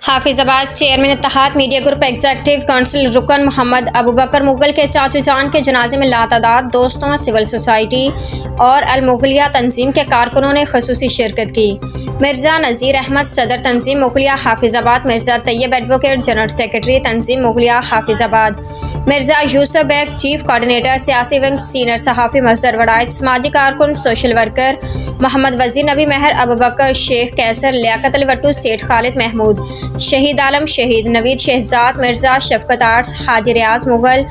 حافظ آباد چیئرمین اتحاد میڈیا گروپ ایگزیکٹو کونسل رکن محمد ابوبکر مغل کے چاچو جان کے جنازے میں لاتعداد دوستوں، سول سوسائٹی اور المغلیہ تنظیم کے کارکنوں نے خصوصی شرکت کی۔ مرزا نذیر احمد صدر تنظیم مغلیہ حافظ آباد، مرزا طیب ایڈوکیٹ جنرل سیکرٹری تنظیم مغلیہ حافظ آباد، مرزا یوسف بیگ چیف کوآرڈینیٹر سیاسی ونگ، سینئر صحافی مظہر وڑائچ، سماجی کارکن سوشل ورکر محمد وزیر نبی مہر ابوبکر، شیخ کیسر، لیاقت علی وٹو، سیٹھ خالد محمود، شہید عالم، شہید نوید شہزاد مرزا، شفقت آرٹس، حاجی ریاض مغل،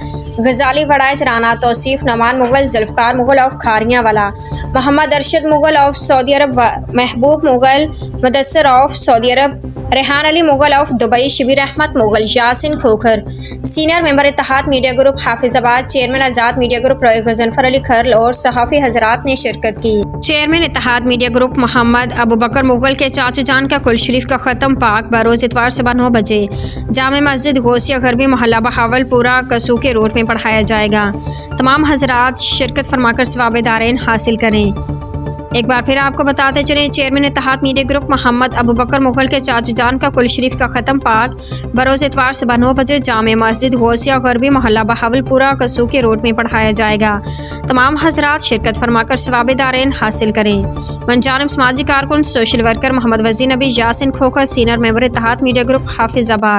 غزالی وڑائچ، رانا توصیف، نعمان مغل، ذوالفقار مغل آف کھاریاں والا، Muhammad Arshad Mughal of Saudi Arab, Mehboob Mughal, Mudassar of Saudi Arab, Rehan Ali Mughal of Dubai, Shabbir Ahmed Mughal, Yasin Khokhar, senior member Ittehad media group حافظ آباد، چیئرمین آزاد میڈیا گروپ روئے غضنفر علی کھرل اور صحافی حضرات نے شرکت کی۔ چیئرمین اتحاد میڈیا گروپ محمد ابوبکر مغل کے چاچو جان کا کل شریف کا ختم پاک بروز اتوار صبح 9 بجے جامع مسجد غوثیہ غربی محلہ بہاول پورہ کسوکے روڈ میں پڑھایا جائے گا۔ تمام حضرات شرکت فرما کر ثواب دارین حاصل کریں۔ ایک بار پھر آپ کو بتاتے چلیں، چیئرمین اتحاد میڈیا گروپ محمد ابوبکر مغل کے چاچو جان کا کل شریف کا ختم پاک بروز اتوار صبح 9 بجے جامع مسجد غوثیہ غربی محلہ بہاول پورہ کسوکے روڈ میں پڑھایا جائے گا۔ تمام حضرات شرکت فرما کر ثواب دارین حاصل کریں۔ من جانب سماجی کارکن سوشل ورکر محمد وزیر نبی، Yasin Khokhar, senior member Ittehad media group حافظ آباد۔